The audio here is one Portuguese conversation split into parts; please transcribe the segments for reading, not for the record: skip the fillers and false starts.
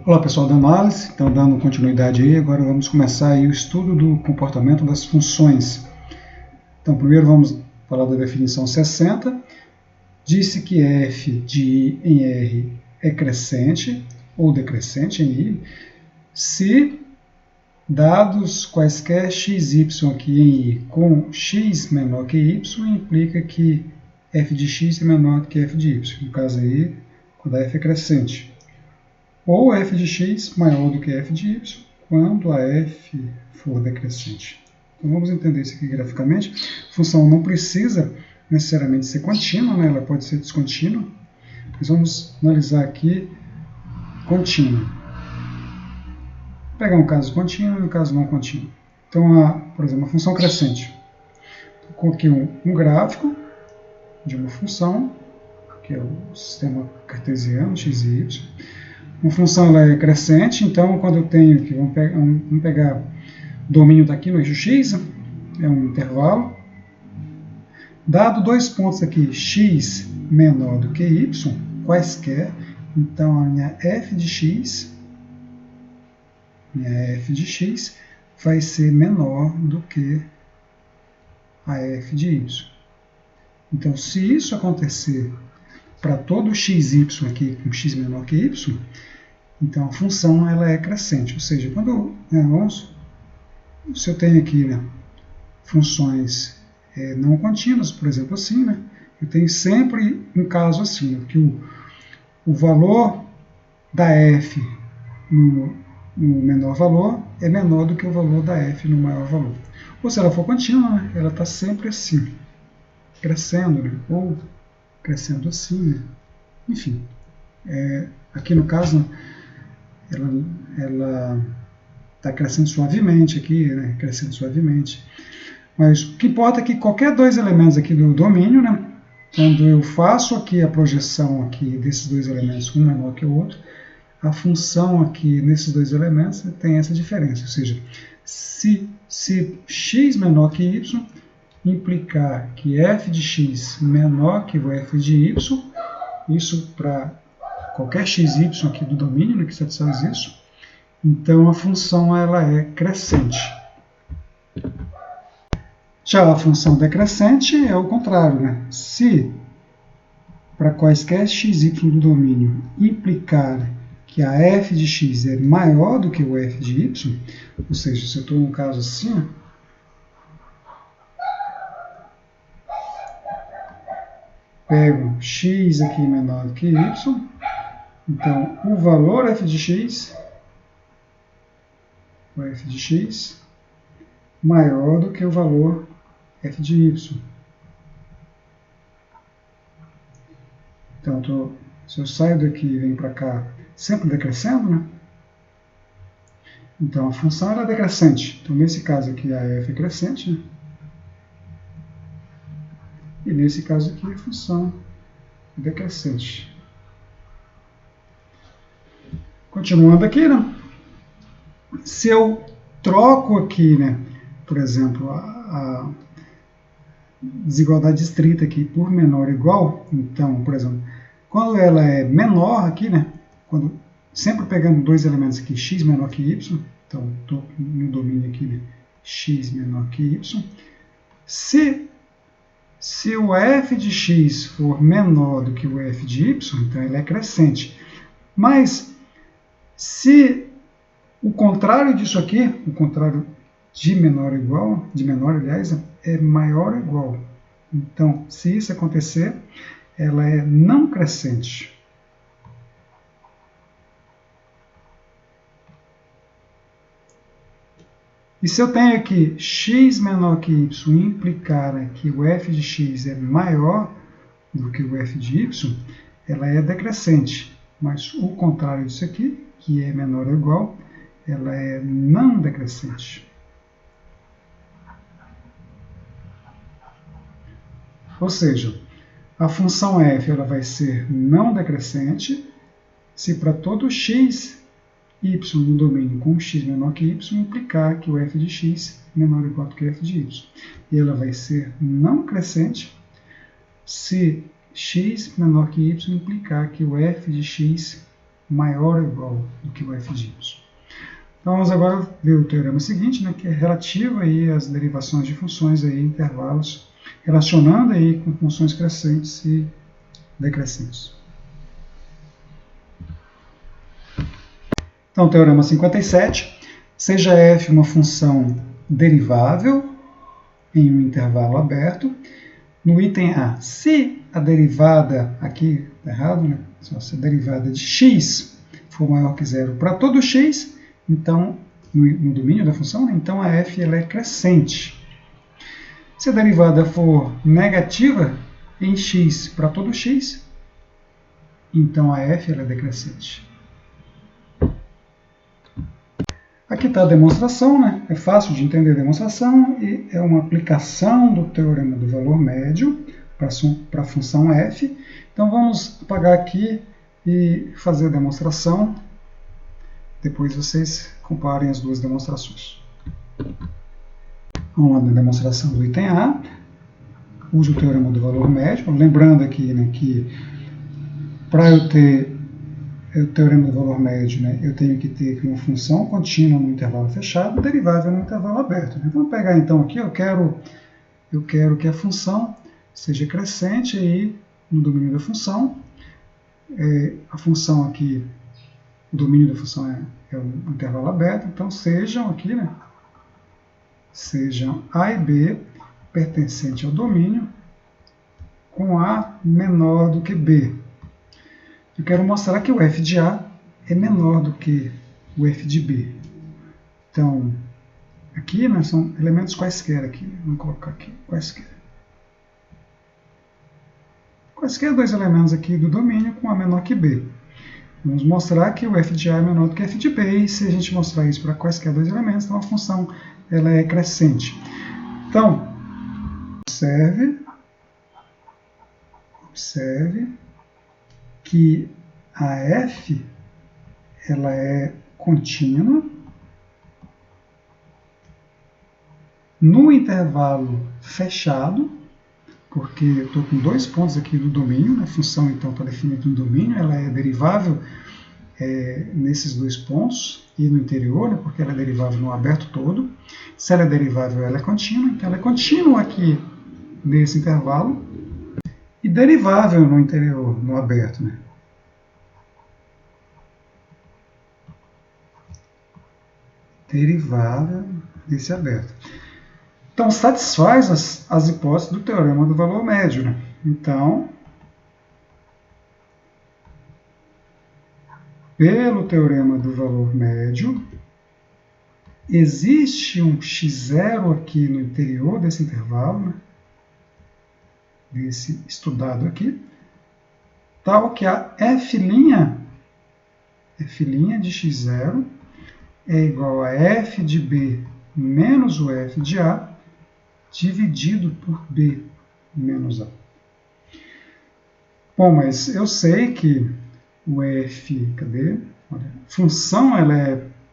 Olá pessoal da análise, então dando continuidade aí, agora vamos começar aí o estudo do comportamento das funções. Então primeiro vamos falar da definição 60, disse que f de i em R é crescente ou decrescente em i, se dados quaisquer x, y aqui em i com x menor que y, implica que f de x é menor do que f de y, no caso aí, quando a f é crescente. Ou f de x maior do que f de y, quando a f for decrescente. Então vamos entender isso aqui graficamente. A função não precisa necessariamente ser contínua, né? Ela pode ser descontínua. Mas vamos analisar aqui contínua. Vou pegar um caso contínuo e um caso não contínuo. Então, por exemplo, uma função crescente. Eu coloquei um gráfico de uma função, que é o sistema cartesiano, x e y. Uma função ela é crescente, então quando eu tenho aqui, vamos pegar o domínio está aqui no eixo x, é um intervalo. Dado dois pontos aqui, x menor do que y, quaisquer, então a minha f de x vai ser menor do que a f de y. Então, se isso acontecer para todo xy aqui com x menor que y, então a função ela é crescente. Ou seja, quando se eu tenho aqui funções não contínuas, por exemplo, assim, eu tenho sempre um caso assim, que o valor da f no menor valor é menor do que o valor da f no maior valor. Ou se ela for contínua, ela está sempre assim, crescendo, ou crescendo assim, enfim. Aqui no caso, ela está crescendo suavemente aqui, crescendo suavemente. Mas o que importa é que qualquer dois elementos aqui do domínio, quando eu faço aqui a projeção aqui desses dois elementos, um menor que o outro, a função aqui nesses dois elementos tem essa diferença. Ou seja, se x menor que y implicar que f de x menor que o f de y, isso para qualquer xy aqui do domínio, que satisfaz isso, então a função ela é crescente. Já a função decrescente é o contrário. Se para quaisquer xy do domínio implicar que a f de x é maior do que o f de y, ou seja, se eu estou num caso assim, pego x aqui menor do que y, então o valor f de x, maior do que o valor f de y. Então, se eu saio daqui e venho para cá, sempre decrescendo, Então, a função era decrescente. Então, nesse caso aqui, a f é crescente, E nesse caso aqui, a função é decrescente. Continuando aqui, Se eu troco aqui, por exemplo, a desigualdade estrita aqui por menor ou igual, então, por exemplo, quando ela é menor aqui, quando sempre pegando dois elementos aqui, x menor que y, então estou no domínio aqui, x menor que y, se o f de x for menor do que o f de y, então ele é crescente. Mas se o contrário disso aqui, o contrário de menor ou igual, de menor, aliás, é maior ou igual. Então, se isso acontecer, ela é não crescente. E se eu tenho aqui x menor que y implicar que o f de x é maior do que o f de y, ela é decrescente. Mas o contrário disso aqui, que é menor ou igual, ela é não decrescente. Ou seja, a função f ela vai ser não decrescente se para todo x y no domínio com x menor que y implicar que o f de x é menor ou igual do que f de y. E ela vai ser não crescente se x menor que y implicar que o f de x maior ou igual do que o f de y. Então vamos agora ver o teorema seguinte, né, que é relativo aí às derivações de funções aí, intervalos, relacionando aí com funções crescentes e decrescentes. Então, teorema 57, seja f uma função derivável em um intervalo aberto, no item A, se a derivada, aqui está errado, né? Se a derivada de x for maior que zero para todo x, então, no domínio da função, né? Então a f ela é crescente. Se a derivada for negativa em x para todo x, então a f ela é decrescente. Aqui está a demonstração, né? É fácil de entender a demonstração e é uma aplicação do teorema do valor médio para a função f. Então vamos apagar aqui e fazer a demonstração. Depois vocês comparem as duas demonstrações. Vamos lá na demonstração do item A. Use o teorema do valor médio. Lembrando aqui, né, que para eu ter o teorema do valor médio, né, eu tenho que ter uma função contínua no intervalo fechado, derivável no intervalo aberto. Né? Vamos pegar então aqui, eu quero que a função seja crescente aí no domínio da função. A função aqui, o domínio da função é um intervalo aberto, então sejam aqui, né, sejam A e B pertencente ao domínio com A menor do que B. Eu quero mostrar que o f de A é menor do que o f de B. Então, aqui, né, são elementos quaisquer aqui. Vamos colocar aqui quaisquer. Quaisquer dois elementos aqui do domínio com A menor que B. Vamos mostrar que o f de A é menor do que f de B. E se a gente mostrar isso para quaisquer dois elementos, então a função ela é crescente. Então, observe que a f ela é contínua no intervalo fechado, porque eu estou com dois pontos aqui do domínio, a função então está definida no domínio, ela é derivável nesses dois pontos e no interior, né, porque ela é derivável no aberto todo. Se ela é derivável, ela é contínua, então ela é contínua aqui nesse intervalo e derivável no interior, no aberto, né? Derivável desse aberto. Então, satisfaz as hipóteses do teorema do valor médio, né? Então, pelo teorema do valor médio, existe um x0 aqui no interior desse intervalo, né? Desse estudado aqui, tal que a f' de x0 é igual a f de b menos o f de a dividido por b menos a. Bom, mas eu sei que o f, cadê? Olha, a função,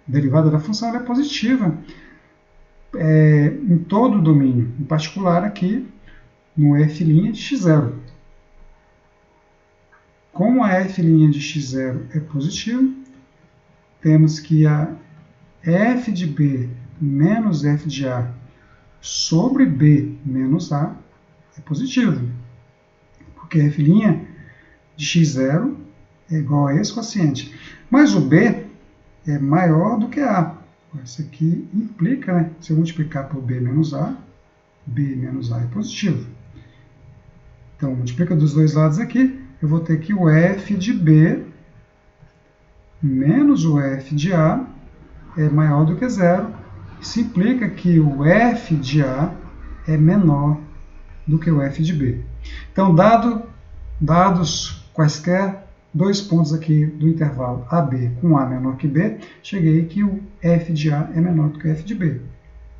derivada da função, ela é positiva em todo o domínio, em particular aqui no f' de x0. Como a f' de x0 é positivo, temos que a f de b menos f de a sobre b menos a é positivo, porque a f' de x0 é igual a esse quociente. Mas o b é maior do que a. Isso aqui implica, né? Se eu multiplicar por b menos a é positivo. Então, multiplica dos dois lados aqui, eu vou ter que o f de b menos o f de a é maior do que zero. Isso implica que o f de a é menor do que o f de b. Então, dados quaisquer dois pontos aqui do intervalo AB com A menor que B, cheguei que o f de A é menor do que o f de B.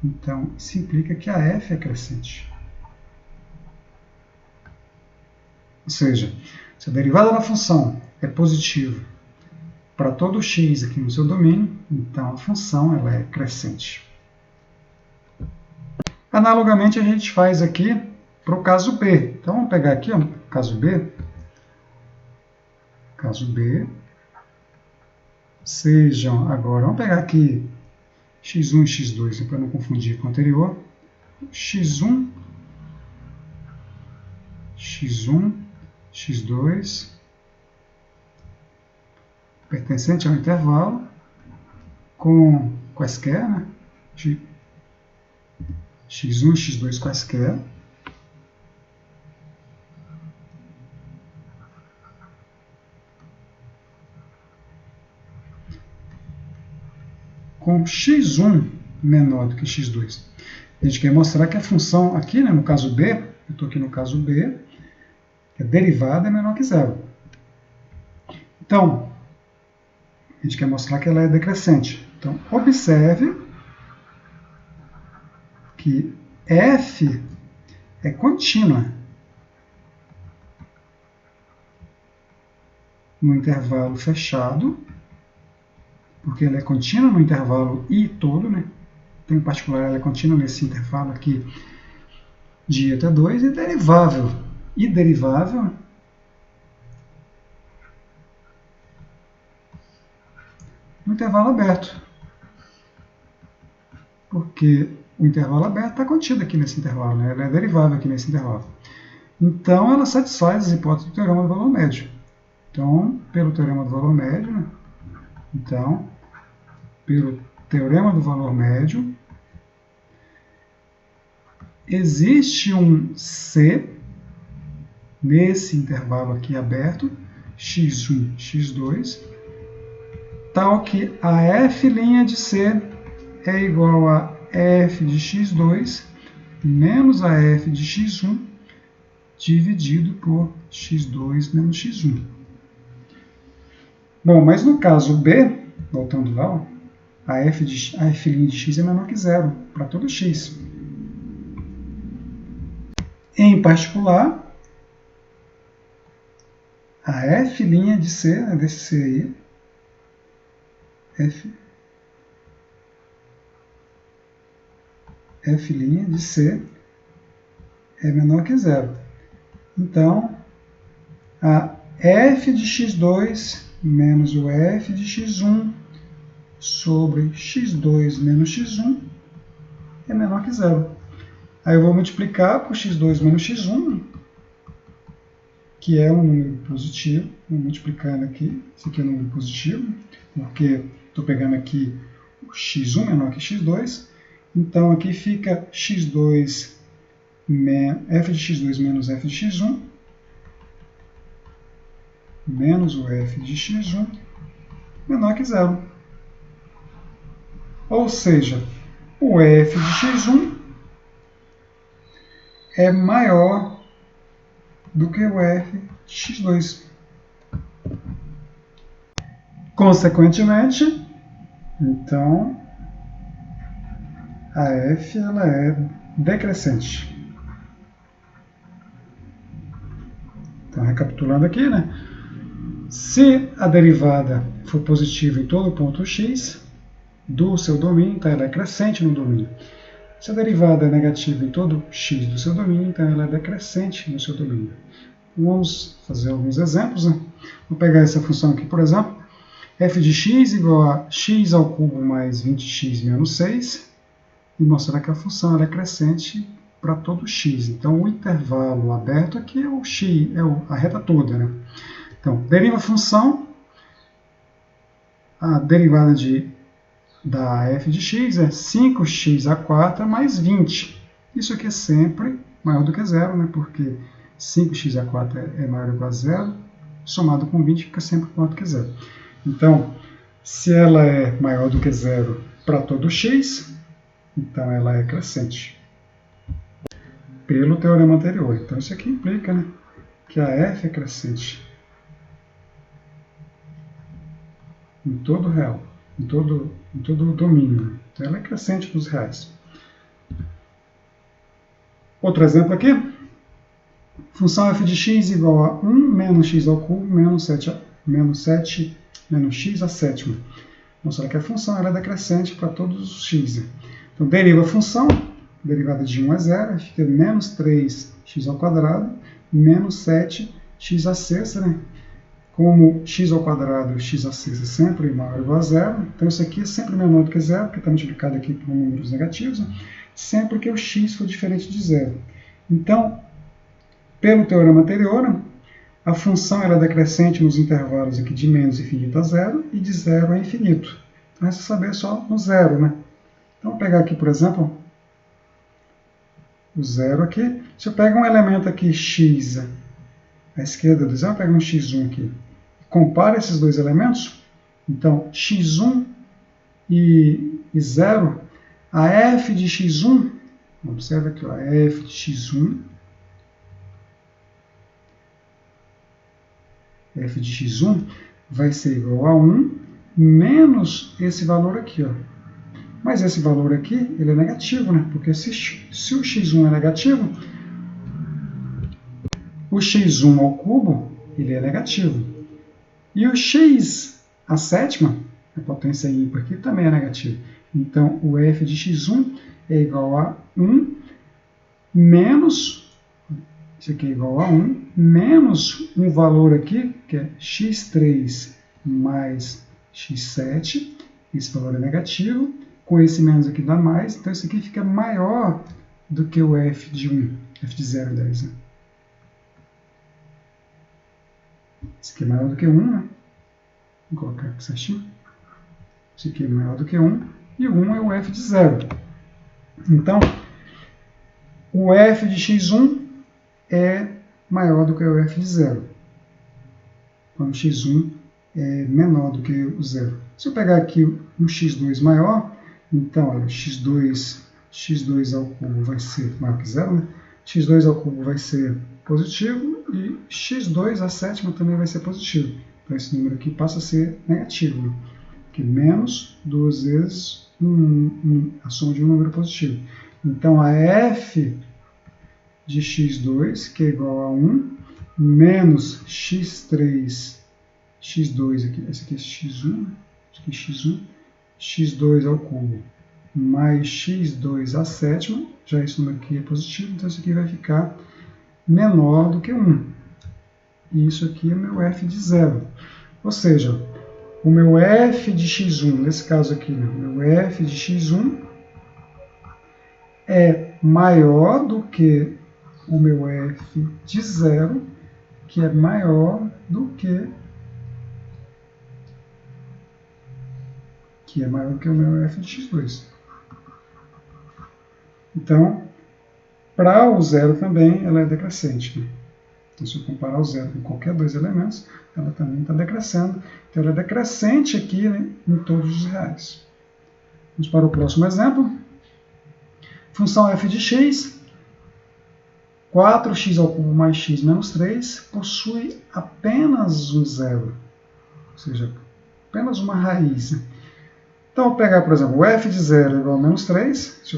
Então, isso implica que a f é crescente. Ou seja, se a derivada da função é positiva para todo x aqui no seu domínio, então a função ela é crescente. Analogamente, a gente faz aqui para o caso B. Então, vamos pegar aqui o caso B. Caso B, sejam agora, vamos pegar aqui x1 e x2, para não confundir com o anterior, x1, x2, pertencente ao intervalo, com quaisquer, né? x1 e x2 quaisquer, com x1 menor do que x2. A gente quer mostrar que a função aqui, né, no caso B, eu estou aqui no caso B, que a derivada é menor que zero. Então, a gente quer mostrar que ela é decrescente. Então, observe que f é contínua no intervalo fechado, porque ela é contínua no intervalo I todo, né? Então, em particular, ela é contínua nesse intervalo aqui de I até 2, e derivável. E derivável no intervalo aberto, porque o intervalo aberto está contido aqui nesse intervalo, né? Ela é derivável aqui nesse intervalo. Então, ela satisfaz as hipóteses do teorema do valor médio. Então, pelo teorema do valor médio, né? Então, pelo teorema do valor médio, existe um C nesse intervalo aqui aberto, x1, x2, tal que a f' de C é igual a f de x2 menos a f de x1 dividido por x2 menos x1. Bom, mas no caso B, voltando lá, ó, a f' de x é menor que zero para todo x. Em particular, a f' de C, né, desse C aí, f' de C é menor que zero. Então, a f de x2 menos o f de x1 sobre x2 menos x1 é menor que zero. Aí eu vou multiplicar por x2 menos x1, que é um número positivo. Vou multiplicando aqui, isso aqui é um número positivo, porque estou pegando aqui o x1 menor que x2. Então aqui fica x2, f de x2 menos f de x1, menos o f de x1 menor que zero. Ou seja, o f de x1 é maior do que o f de x2. Consequentemente, então, a f ela é decrescente. Então, recapitulando aqui, né? Se a derivada for positiva em todo ponto x do seu domínio, então ela é crescente no domínio. Se a derivada é negativa em todo x do seu domínio, então ela é decrescente no seu domínio. Vamos fazer alguns exemplos, né? Vou pegar essa função aqui, por exemplo, f de x igual a x ao cubo mais 20x menos 6, e mostrar que a função ela é crescente para todo x. Então, o intervalo aberto aqui é o x, é a reta toda, né? Então, deriva a função, a derivada da f de x é 5x a 4 mais 20. Isso aqui é sempre maior do que zero, né? Porque 5x a 4 é maior ou igual a zero, somado com 20 fica sempre maior do que zero. Então, se ela é maior do que zero para todo x, então ela é crescente. Pelo teorema anterior. Então, isso aqui implica, né, que a f é crescente em todo real, em todo o domínio. Então, ela é crescente nos reais. Outro exemplo aqui. Função f de x igual a 1 menos x ao cubo menos 7 menos x a sétima. Mostrar que a função ela é decrescente para todos os x. Então, deriva a função, derivada de 1 é 0, fica menos 3x ao quadrado, menos 7x a sexta, né? como x ao quadrado, x a 6 é sempre maior ou igual a zero, então isso aqui é sempre menor do que zero, porque está multiplicado aqui por números negativos, né? Sempre que o x for diferente de zero. Então, pelo teorema anterior, a função ela é decrescente nos intervalos aqui de menos infinito a zero e de zero a infinito. Então, resta saber só no zero, né? Então, vou pegar aqui, por exemplo, o zero aqui. Se eu pegar um elemento aqui, x, à esquerda do zero, eu pego um x1 aqui. Compara esses dois elementos. Então, x1 e 0, a f de x1, observa aqui, ó, a f de x1, f de x1 vai ser igual a 1 menos esse valor aqui, ó. Mas esse valor aqui, ele é negativo, né? Porque se o x1 é negativo, o x1 ao cubo, ele é negativo. E o x a sétima, a potência ímpar aqui, também é negativo. Então, o f de x1 é igual a 1 menos, isso aqui é igual a 1, menos um valor aqui, que é x3 mais x7, esse valor é negativo, com esse menos aqui dá mais, então isso aqui fica maior do que o f de 1, f de 0, 10. Né? Esse aqui é maior do que 1, né? Vou colocar aqui certinho. Esse aqui é maior do que 1, e o 1 é o f de 0. Então, o f de x1 é maior do que o f de 0. Quando o x1 é menor do que o 0. Se eu pegar aqui um x2 maior, então olha, x2 ao cubo vai ser maior que 0, né? x2 ao cubo vai ser positivo e x2 à sétima também vai ser positivo. Então esse número aqui passa a ser negativo, né? Que menos 2 vezes a soma de um número positivo. Então a f de x2, que é igual a 1, menos x3, x2 aqui, esse aqui é x1, aqui é x1, x2 ao cubo, mais x2 à sétima, já esse número aqui é positivo, então isso aqui vai ficar menor do que 1. E isso aqui é meu f de 0. Ou seja, o meu f de x1, nesse caso aqui, né, o meu f de x1 é maior do que o meu f de 0, que é maior do que o meu f de x2. Então, para o zero também, ela é decrescente. Né? Então, se eu comparar o zero com qualquer dois elementos, ela também está decrescendo. Então, ela é decrescente aqui, né, em todos os reais. Vamos para o próximo exemplo. Função f de x, 4x ao cubo mais x menos 3, possui apenas um zero. Ou seja, apenas uma raiz. Então, eu vou pegar, por exemplo, o f de 0 é igual a menos 3. Se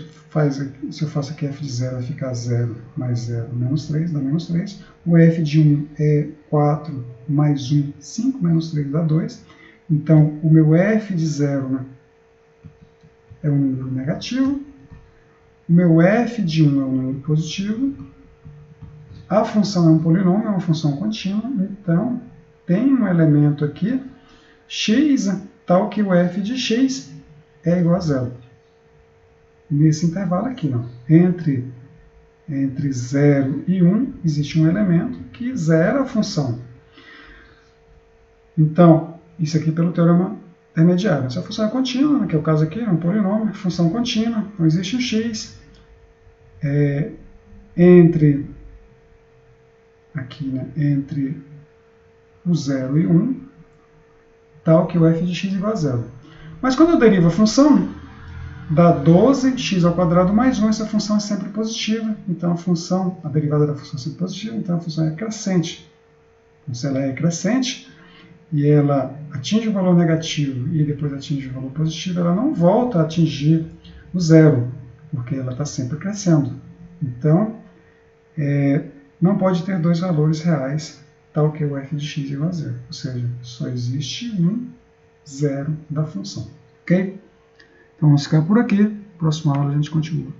eu faço aqui f de 0, vai ficar 0 mais 0, menos 3, dá menos 3. O f de 1 é 4 mais 1, 5 menos 3 dá 2. Então, o meu f de 0, né, é um número negativo. O meu f de 1 é um número positivo. A função é um polinômio, é uma função contínua. Então, tem um elemento aqui, x, tal que o f de x é igual a 0. Nesse intervalo aqui, não. Entre 0 e 1 existe um elemento que zera a função. Então, isso aqui pelo teorema intermediário. Se a função é contínua, que é o caso aqui, é um polinômio, função contínua, então existe um x entre o 0 e 1, tal que o f de x é igual a 0. Mas quando eu derivo a função, dá 12x ao quadrado mais 1, essa função é sempre positiva, então a derivada da função é sempre positiva, então a função é crescente. Então, se ela é crescente e ela atinge o valor negativo e depois atinge o valor positivo, ela não volta a atingir o zero, porque ela está sempre crescendo. Então, não pode ter dois valores reais, tal que o f de x é igual a 0. Ou seja, só existe um zero da função. Ok? Então vamos ficar por aqui. Próxima aula a gente continua.